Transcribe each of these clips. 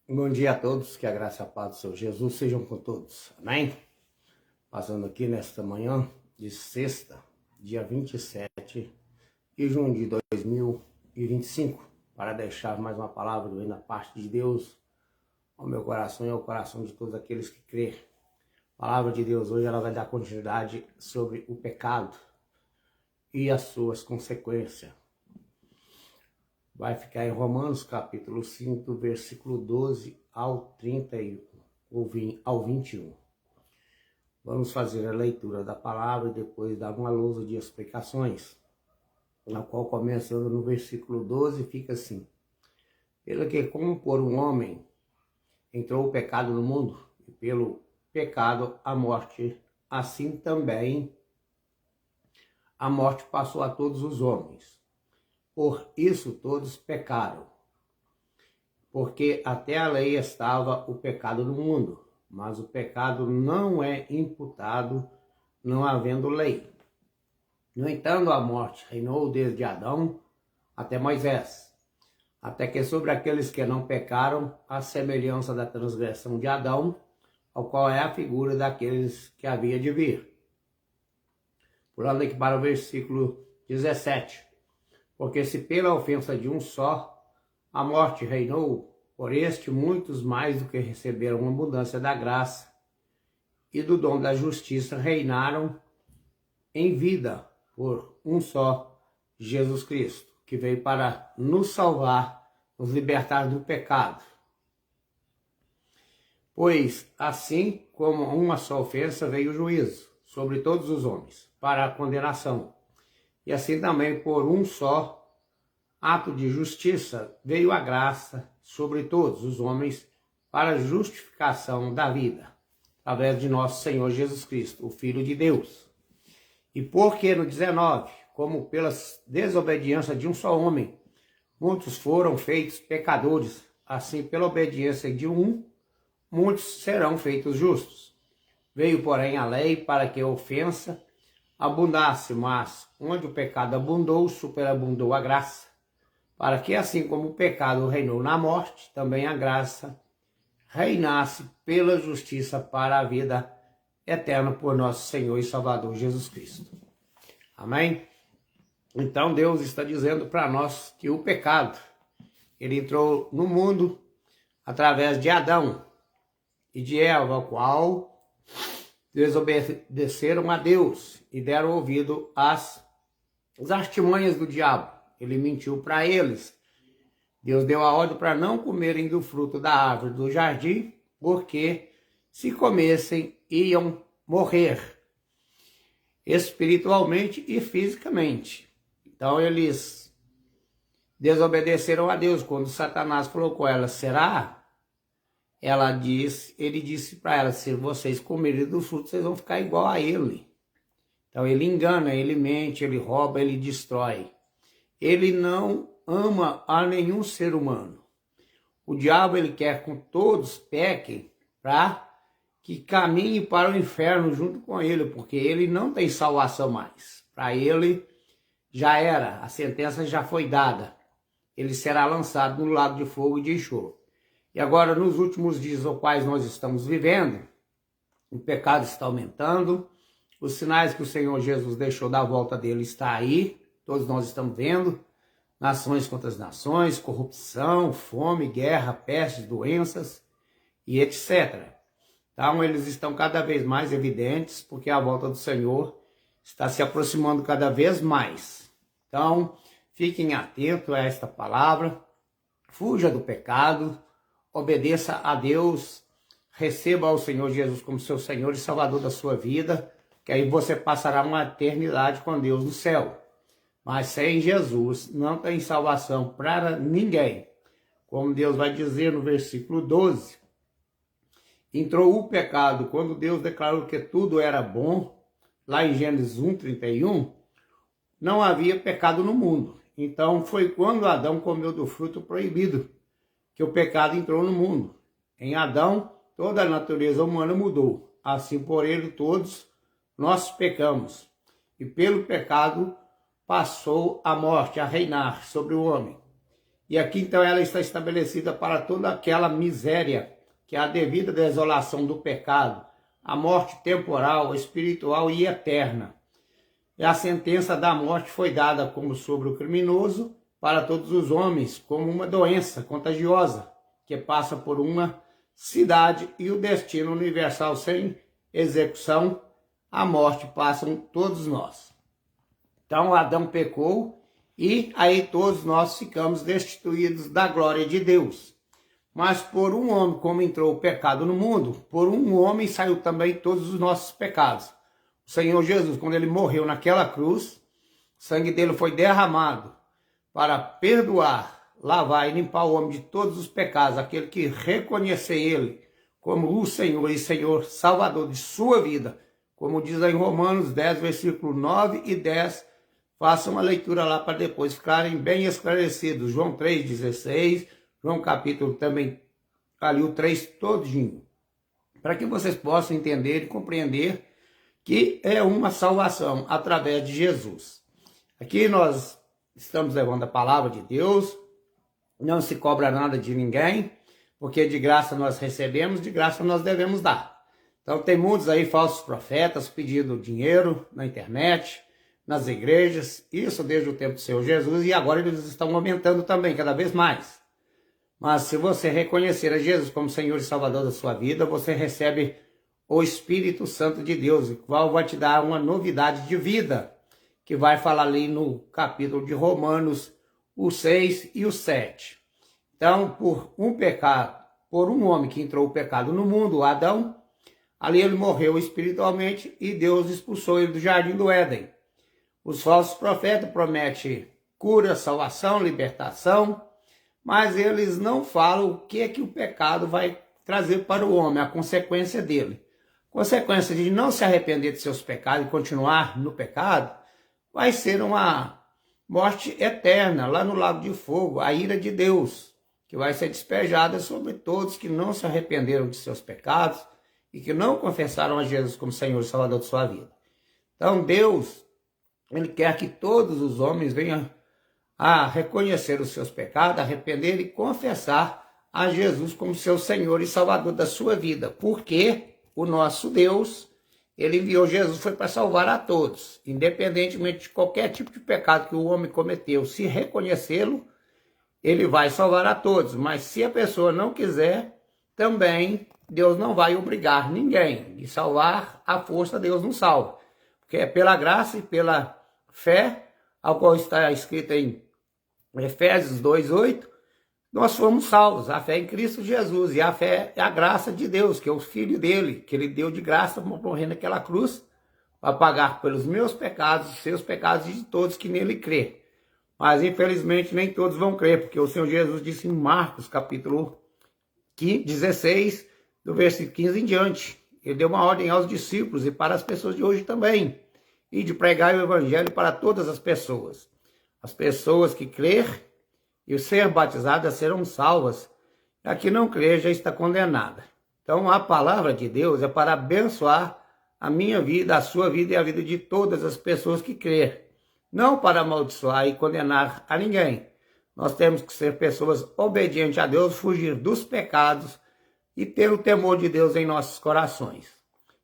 Bom dia a todos, que a graça e a paz do Senhor Jesus sejam com todos, amém? Passando aqui nesta manhã de sexta, dia 27 de junho de 2025, para deixar mais uma palavra da parte de Deus ao meu coração e ao coração de todos aqueles que crêem. A palavra de Deus hoje ela vai dar continuidade sobre o pecado e as suas consequências. Vai ficar em Romanos capítulo 5, versículo 12 ao 31, ao 21. Vamos fazer a leitura da palavra e depois dar uma lousa de explicações, na qual, começando no versículo 12, fica assim: pelo que, como por um homem entrou o pecado no mundo, e pelo pecado a morte, assim também a morte passou a todos os homens. Por isso todos pecaram, porque até a lei estava o pecado no mundo, mas o pecado não é imputado não havendo lei. No entanto, a morte reinou desde Adão até Moisés, até que sobre aqueles que não pecaram, a semelhança da transgressão de Adão, ao qual é a figura daqueles que havia de vir. Pulando aqui para o versículo 17. Porque se pela ofensa de um só a morte reinou, por este muitos mais do que receberam a abundância da graça e do dom da justiça reinaram em vida por um só, Jesus Cristo, que veio para nos salvar, nos libertar do pecado. Pois assim como uma só ofensa veio o juízo sobre todos os homens, para a condenação, e assim também por um só ato de justiça veio a graça sobre todos os homens para a justificação da vida, através de nosso Senhor Jesus Cristo, o Filho de Deus. E porque no 19, como pela desobediência de um só homem, muitos foram feitos pecadores, assim pela obediência de um, muitos serão feitos justos. Veio, porém, a lei para que a ofensa abundasse, mas onde o pecado abundou, superabundou a graça, para que assim como o pecado reinou na morte, também a graça reinasse pela justiça para a vida eterna por nosso Senhor e Salvador Jesus Cristo. Amém? Então Deus está dizendo para nós que o pecado, ele entrou no mundo através de Adão e de Eva, ao qual desobedeceram a Deus e deram ouvido às artimanhas do diabo. Ele mentiu para eles. Deus deu a ordem para não comerem do fruto da árvore do jardim, porque se comessem iam morrer espiritualmente e fisicamente. Então eles desobedeceram a Deus. Quando Satanás falou com ela, será? Ele disse para ela, se vocês comerem do fruto, vocês vão ficar igual a ele. Então ele engana, ele mente, ele rouba, ele destrói. Ele não ama a nenhum ser humano. O diabo, ele quer que todos pequem para que caminhem para o inferno junto com ele, porque ele não tem salvação mais. Para ele já era, a sentença já foi dada. Ele será lançado no lago de fogo e de enxofre. E agora, nos últimos dias aos quais nós estamos vivendo, o pecado está aumentando, os sinais que o Senhor Jesus deixou da volta dele está aí, todos nós estamos vendo, nações contra as nações, corrupção, fome, guerra, pestes, doenças e etc. Então, eles estão cada vez mais evidentes, porque a volta do Senhor está se aproximando cada vez mais. Então, fiquem atentos a esta palavra, fuja do pecado, obedeça a Deus, receba o Senhor Jesus como seu Senhor e Salvador da sua vida, que aí você passará uma eternidade com Deus no céu. Mas sem Jesus não tem salvação para ninguém. Como Deus vai dizer no versículo 12. Entrou o pecado quando Deus declarou que tudo era bom, lá em Gênesis 1:31, não havia pecado no mundo. Então foi quando Adão comeu do fruto proibido que o pecado entrou no mundo. Em Adão, toda a natureza humana mudou. Assim por ele todos nós pecamos. E pelo pecado passou a morte a reinar sobre o homem. E aqui então ela está estabelecida para toda aquela miséria, que é a devida desolação do pecado, a morte temporal, espiritual e eterna. E a sentença da morte foi dada como sobre o criminoso para todos os homens, como uma doença contagiosa, que passa por uma cidade e o destino universal sem execução, a morte passam todos nós. Então Adão pecou e aí todos nós ficamos destituídos da glória de Deus. Mas por um homem, como entrou o pecado no mundo, por um homem saiu também todos os nossos pecados. O Senhor Jesus, quando ele morreu naquela cruz, o sangue dele foi derramado para perdoar, lavar e limpar o homem de todos os pecados, aquele que reconhecer ele como o Senhor e Senhor Salvador de sua vida, como diz em Romanos 10, versículo 9 e 10, façam uma leitura lá para depois ficarem bem esclarecidos. João 3,16, João capítulo também, ali o 3 todinho, para que vocês possam entender e compreender que é uma salvação através de Jesus. Aqui nós estamos levando a palavra de Deus, não se cobra nada de ninguém, porque de graça nós recebemos, de graça nós devemos dar. Então tem muitos aí falsos profetas pedindo dinheiro na internet, nas igrejas, isso desde o tempo do Senhor Jesus, e agora eles estão aumentando também, cada vez mais. Mas se você reconhecer a Jesus como Senhor e Salvador da sua vida, você recebe o Espírito Santo de Deus, o qual vai te dar uma novidade de vida, que vai falar ali no capítulo de Romanos, o 6 e o 7. Então, por um pecado, por um homem que entrou o pecado no mundo, Adão, ali ele morreu espiritualmente e Deus expulsou ele do jardim do Éden. Os falsos profetas prometem cura, salvação, libertação, mas eles não falam o que é que o pecado vai trazer para o homem, a consequência dele. Consequência de não se arrepender de seus pecados e continuar no pecado, vai ser uma morte eterna, lá no lago de fogo, a ira de Deus, que vai ser despejada sobre todos que não se arrependeram de seus pecados e que não confessaram a Jesus como Senhor e Salvador de sua vida. Então Deus, Ele quer que todos os homens venham a reconhecer os seus pecados, arrepender e confessar a Jesus como seu Senhor e Salvador da sua vida, porque o nosso Deus, ele enviou Jesus, foi para salvar a todos, independentemente de qualquer tipo de pecado que o homem cometeu. Se reconhecê-lo, ele vai salvar a todos. Mas se a pessoa não quiser, também Deus não vai obrigar ninguém. E salvar, a força Deus não salva. Porque é pela graça e pela fé, ao qual está escrito em Efésios 2:8, nós fomos salvos, a fé em Cristo Jesus, e a fé é a graça de Deus, que é o Filho dele, que ele deu de graça para morrer naquela cruz, para pagar pelos meus pecados, os seus pecados e de todos que nele crê. Mas infelizmente nem todos vão crer, porque o Senhor Jesus disse em Marcos capítulo 16, do versículo 15 em diante, ele deu uma ordem aos discípulos e para as pessoas de hoje também, e de pregar o evangelho para todas as pessoas. As pessoas que crer e ser batizadas serão salvas. A que não crer já está condenada. Então a palavra de Deus é para abençoar a minha vida, a sua vida e a vida de todas as pessoas que crer. Não para amaldiçoar e condenar a ninguém. Nós temos que ser pessoas obedientes a Deus, fugir dos pecados e ter o temor de Deus em nossos corações.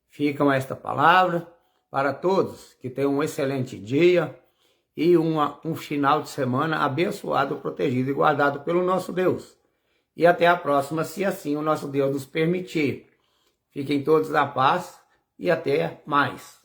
Ficam esta palavra para todos que tenham um excelente dia e um final de semana abençoado, protegido e guardado pelo nosso Deus. E até a próxima, se assim o nosso Deus nos permitir. Fiquem todos na paz e até mais.